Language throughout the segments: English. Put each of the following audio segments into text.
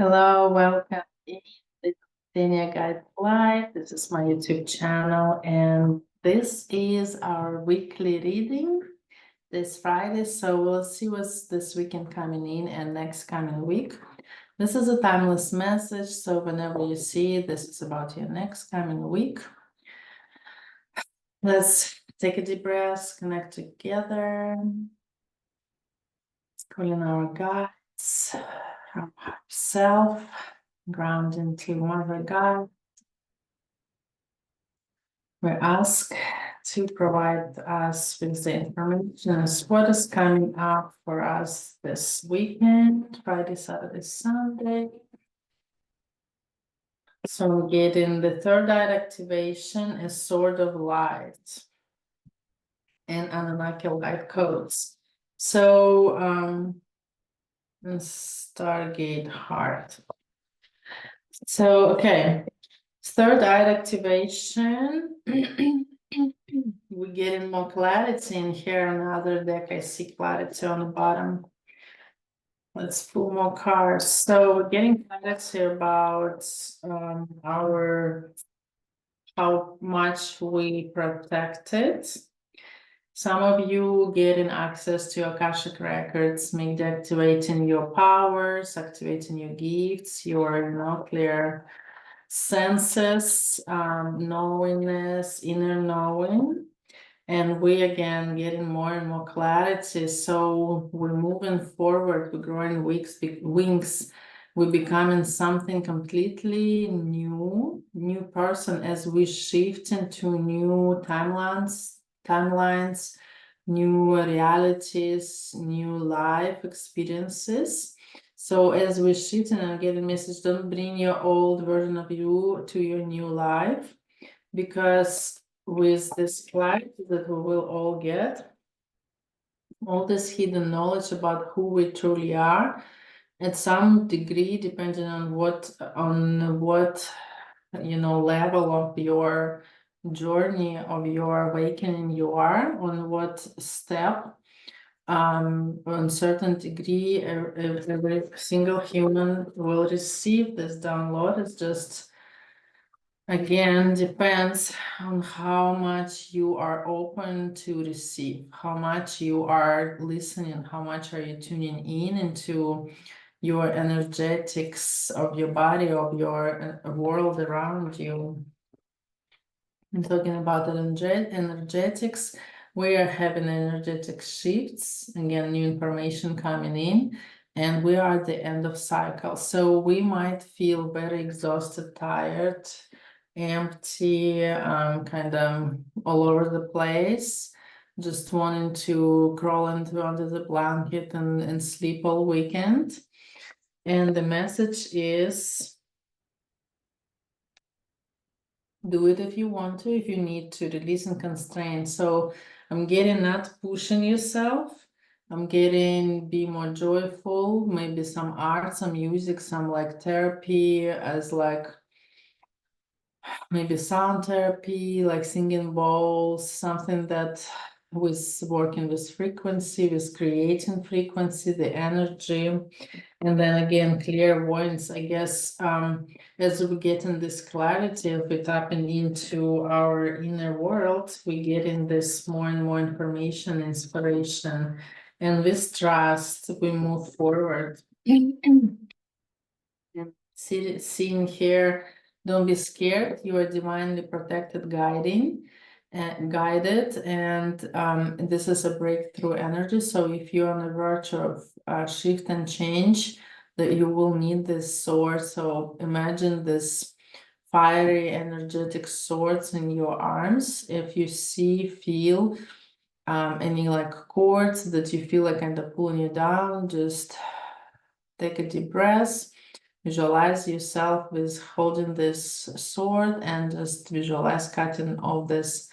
Hello, welcome in. This is Dania Guide Live. This is my YouTube channel, and this is our weekly reading this Friday. So we'll see what's this weekend coming in and next coming week. This is a timeless message. So whenever you see it, this is about your next coming week. Let's take a deep breath, connect together, call in our guides, our higher self, ground into Mother God. We ask to provide us with the information as what is coming up for us this weekend, Friday, Saturday, Sunday. So we get in the third eye activation, a sword of light and Anunnaki light codes. So Stargate heart. So okay, third eye activation. We getting more clarity in here. Another deck, I see clarity on the bottom. Let's pull more cards. So we're getting clarity about our how much we protected. Some of you getting access to Akashic records, maybe activating your powers, activating your gifts, your clear senses, knowingness, inner knowing. And we again getting more and more clarity. So we're moving forward, we're growing wings, we're becoming something completely new person as we shift into new timelines, new realities, new life experiences. So as we're shifting and getting message, don't bring your old version of you to your new life, because with this light that we will all get, all this hidden knowledge about who we truly are, at some degree, depending on what level of your journey of your awakening you are, on what step, on certain degree, every single human will receive this download. It's just, again, depends on how much you are open to receive, how much you are listening, how much are you tuning in into your energetics of your body, of your world around you. I'm talking about the energetics. We are having energetic shifts, again, new information coming in, and we are at the end of cycle. So we might feel very exhausted, tired, empty, kind of all over the place, just wanting to crawl into under the blanket and sleep all weekend. And the message is, do it if you want to, if you need to, release and constrain. So I'm getting not pushing yourself. I'm getting be more joyful, maybe some art, some music, some like therapy, as like maybe sound therapy, like singing bowls, something that was working with frequency, with creating frequency, the energy. And then again, clairvoyance, I guess, as we get in this clarity, if we tapping into our inner world, we get in this more and more information, inspiration, and with trust, we move forward. And seeing here, don't be scared. You are divinely protected, guided, and this is a breakthrough energy. So if you're on the verge of shift and change, that you will need this sword. So imagine this fiery, energetic swords in your arms. If you feel any like cords that you feel like kind of pulling you down, just take a deep breath. Visualize yourself with holding this sword and just visualize cutting all this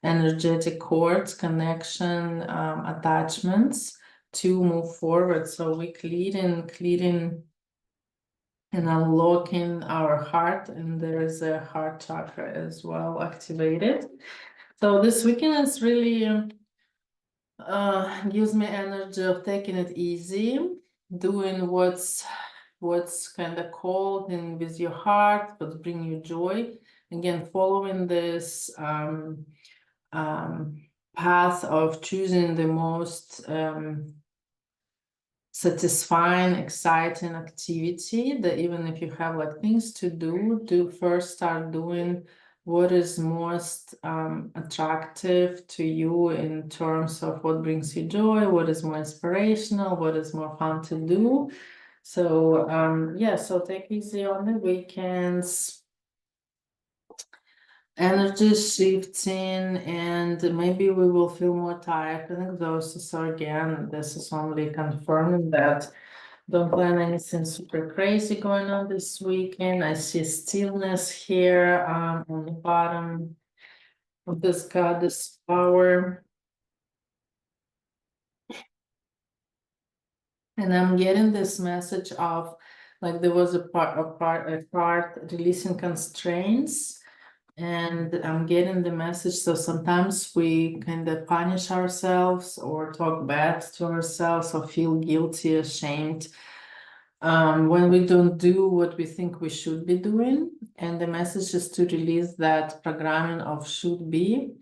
energetic cords, connection, attachments to move forward. So we clearing and unlocking our heart, and there is a heart chakra as well activated. So this weekend is really gives me energy of taking it easy, doing what's what's kind of cold and with your heart, what bring you joy. Again, following this path of choosing the most satisfying, exciting activity, that even if you have like things to do first start doing what is most attractive to you in terms of what brings you joy, what is more inspirational, what is more fun to do. So yeah, so take easy on the weekends. Energy shifting, and maybe we will feel more tired. I think those, so again, this is only confirming that don't plan anything super crazy going on this weekend. I see stillness here on the bottom of this goddess power. And I'm getting this message of like there was a part releasing constraints. And I'm getting the message. So sometimes we kind of punish ourselves or talk bad to ourselves or feel guilty, ashamed when we don't do what we think we should be doing. And the message is to release that programming of should be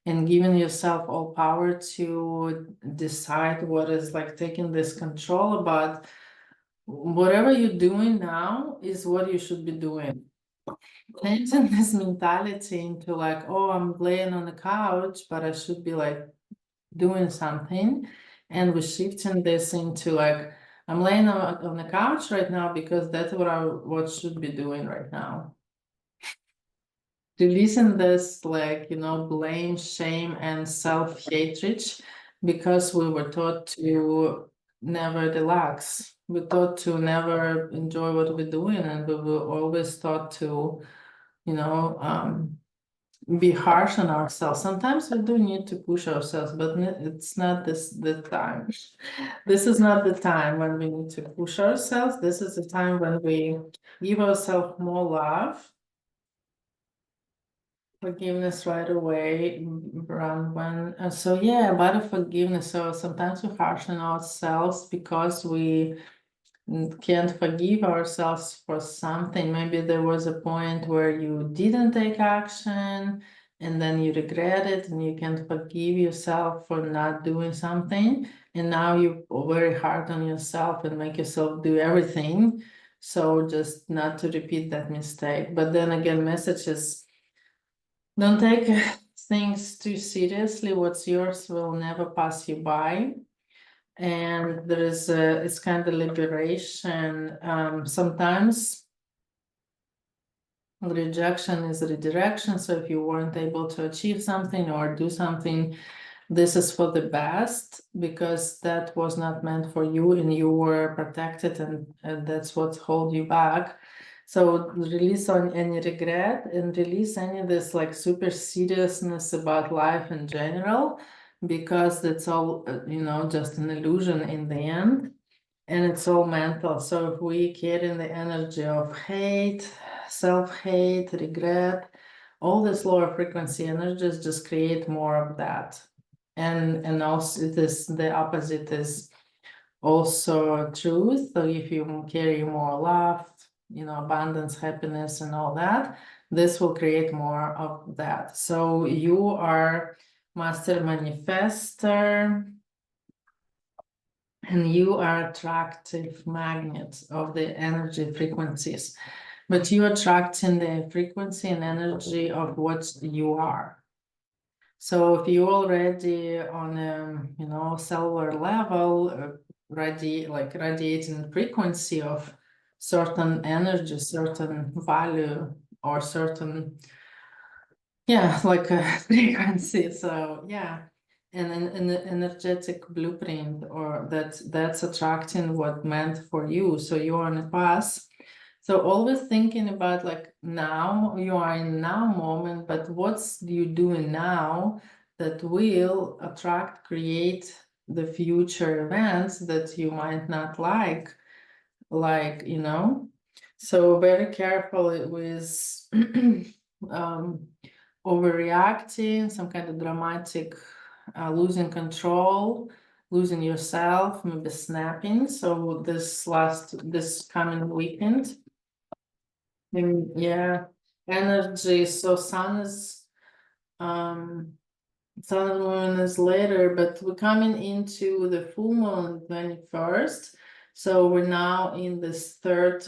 and giving yourself all power to decide what is like taking this control about whatever you're doing now is what you should be doing. Changing this mentality into like, oh, I'm laying on the couch, but I should be like doing something. And we're shifting this into like, I'm laying on the couch right now because that's what should be doing right now. Releasing this like, blame, shame, and self-hatred because we were taught to never relax. We're taught to never enjoy what we're doing, and we were always taught to be harsh on ourselves. Sometimes we do need to push ourselves, but it's not the time. This is not the time when we need to push ourselves. This is the time when we give ourselves more love, forgiveness right away, around when. So yeah, about the forgiveness. So sometimes we're harsh on ourselves because we can't forgive ourselves for something. Maybe there was a point where you didn't take action and then you regret it and you can't forgive yourself for not doing something. And now you're very hard on yourself and make yourself do everything. So just not to repeat that mistake. But then again, messages, don't take things too seriously. What's yours will never pass you by. And there is it's kind of liberation. Sometimes rejection is redirection. So if you weren't able to achieve something or do something, this is for the best because that was not meant for you and you were protected, and that's what hold you back. So release on any regret and release any of this like super seriousness about life in general, because that's all, just an illusion in the end. And it's all mental. So if we carry in the energy of hate, self-hate, regret, all these lower frequency energies just create more of that. And also it is the opposite is also truth. So if you carry more love, abundance, happiness, and all that, this will create more of that. So you are master manifester, and you are attractive magnet of the energy frequencies, but you attracting the frequency and energy of what you are. So if you already on a cellular level radiating frequency of certain energy, certain value, or certain like a frequency. So yeah, and an energetic blueprint, or that's attracting what meant for you. So you're on a path. So always thinking about like now, you are in now moment, but what's you doing now that will attract, create the future events that you might not like, So very careful with overreacting, some kind of dramatic losing control, losing yourself, maybe snapping. So this coming weekend. And yeah, energy. So sun and moon is later, but we're coming into the full moon 21st. So we're now in this third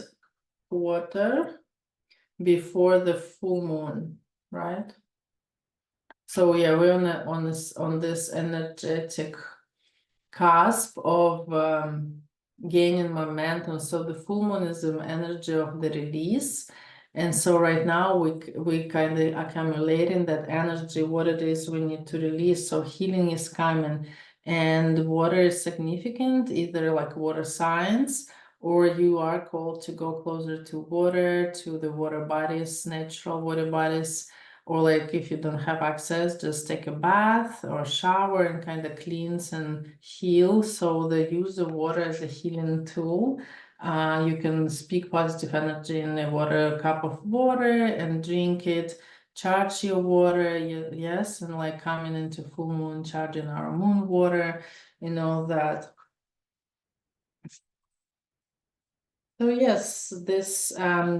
quarter before the full moon, right? So yeah, we're on this energetic cusp of gaining momentum. So the full moon is the energy of the release. And so right now we kind of accumulating that energy, what it is we need to release. So healing is coming, and water is significant, either like water signs, or you are called to go closer to water, to the water bodies, natural water bodies. Or like if you don't have access, just take a bath or shower and kind of cleanse and heal. So they use the water as a healing tool. You can speak positive energy in a cup of water and drink it. Charge your water, yes, and like coming into full moon, charging our moon water, that. So yes, this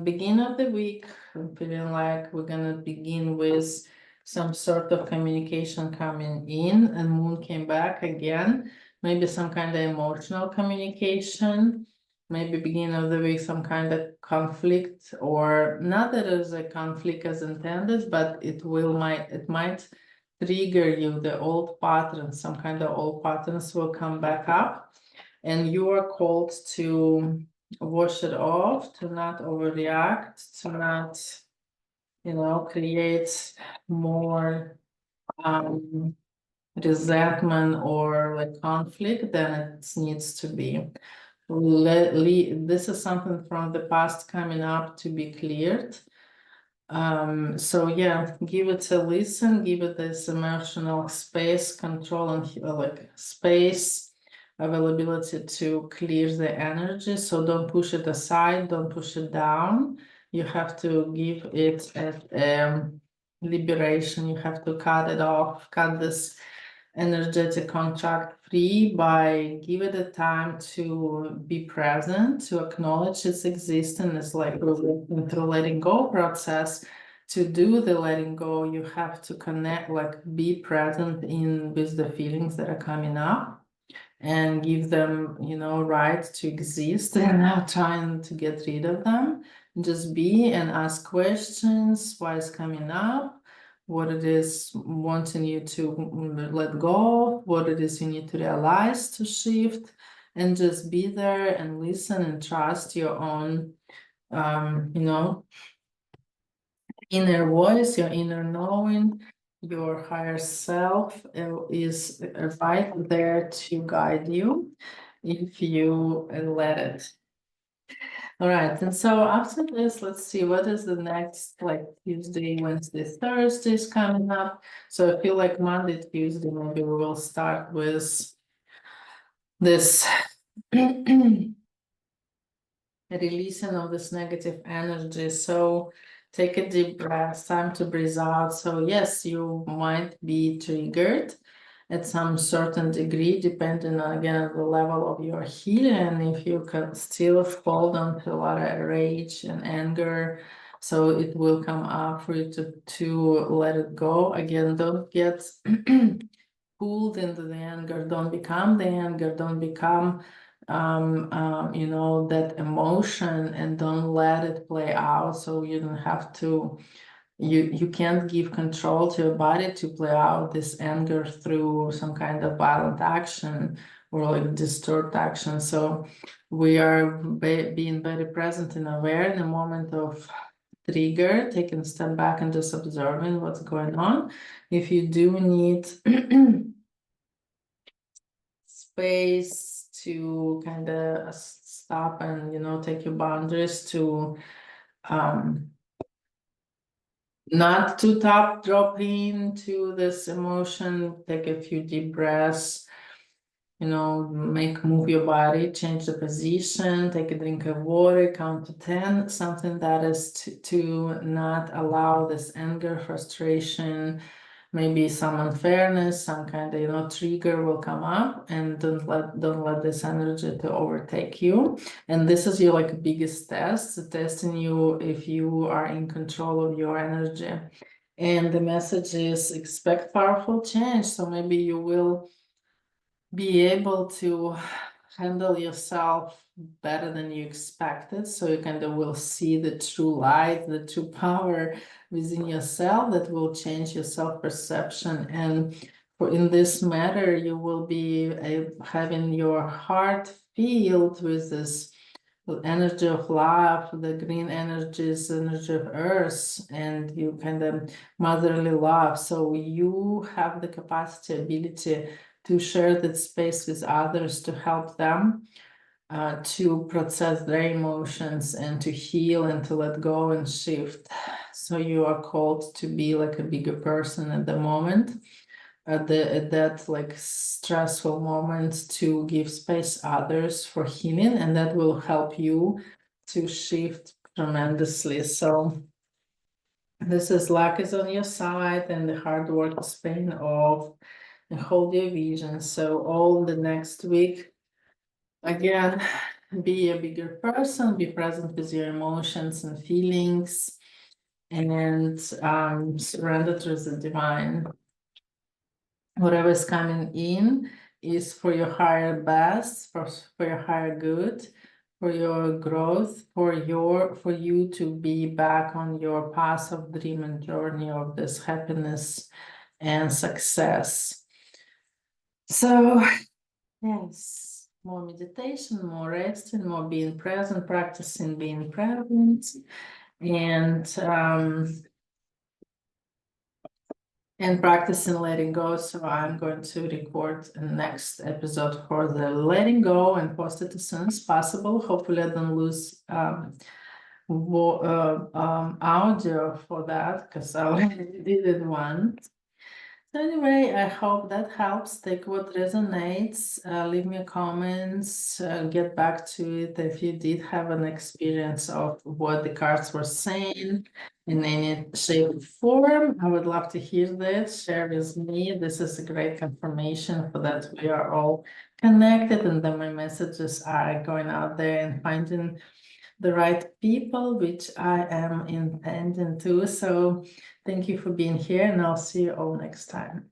beginning of the week, I'm feeling like we're gonna begin with some sort of communication coming in, and moon came back again. Maybe some kind of emotional communication. Maybe beginning of the week, some kind of conflict, or not that it's a conflict as intended, but it might trigger you the old patterns. Some kind of old patterns will come back up, and you are called to wash it off, to not overreact, to not, create more resentment or like conflict than it needs to be. This is something from the past coming up to be cleared. So yeah, give it a listen, give it this emotional space, control, and like space availability to clear the energy. So don't push it aside, don't push it down. You have to give it a liberation. You have to cut it off, cut this energetic contract free by give it a time to be present, to acknowledge its existence. It's like through letting go process. To do the letting go, you have to connect, like be present with the feelings that are coming up, and give them, right to exist, and not trying to get rid of them. Just be and ask questions, why it's coming up, what it is wanting you to let go of, what it is you need to realize to shift, and just be there and listen and trust your own, inner voice, your inner knowing. Your higher self is right there to guide you if you let it. All right, and so after this, let's see what is the next, like Tuesday, Wednesday, Thursday is coming up. So I feel like Monday, Tuesday, maybe we will start with this releasing of this negative energy. So take a deep breath, time to breathe out. So yes, you might be triggered at some certain degree, depending on, again, the level of your healing, and if you can still hold on to a lot of rage and anger. So it will come up for you to let it go. Again, don't get pulled into the anger, don't become the anger, don't become that emotion, and don't let it play out. So you don't have to, you can't give control to your body to play out this anger through some kind of violent action or like disturbed action. So we are being very present and aware in the moment of trigger, taking a step back and just observing what's going on. If you do need space to kind of stop and take your boundaries to not to drop into this emotion, take a few deep breaths, move your body, change the position, take a drink of water, count to 10, something that is to not allow this anger, frustration, maybe some unfairness, some kind of trigger will come up, and don't let this energy to overtake you. And this is your like biggest test, testing you if you are in control of your energy. And the message is expect powerful change. So maybe you will be able to handle yourself better than you expected. So you kind of will see the true light, the true power within yourself that will change your self-perception. And in this matter, you will be having your heart filled with this energy of love, the green energies, energy of earth, and you kind of motherly love. So you have the capacity, ability to share that space with others, to help them to process their emotions and to heal and to let go and shift. So you are called to be like a bigger person at the moment, at that like stressful moment, to give space others for healing, and that will help you to shift tremendously. So this is luck is on your side, and the hard work is paying off, and hold your vision. So all the next week, again, be a bigger person, be present with your emotions and feelings, and surrender to the divine. Whatever is coming in is for your higher best, for your higher good, for your growth, for you to be back on your path of dream and journey of this happiness and success. So yes, more meditation, more resting, more being present, practicing being present, and practicing letting go. So I'm going to record the next episode for the letting go and post it as soon as possible. Hopefully I don't lose audio for that, because I already did it once. So anyway, I hope that helps. Take what resonates, leave me comments, get back to it if you did have an experience of what the cards were saying in any shape or form. I would love to hear this, share with me. This is a great confirmation for that we are all connected, and that my messages are going out there and finding the right people, which I am intending to. So thank you for being here, and I'll see you all next time.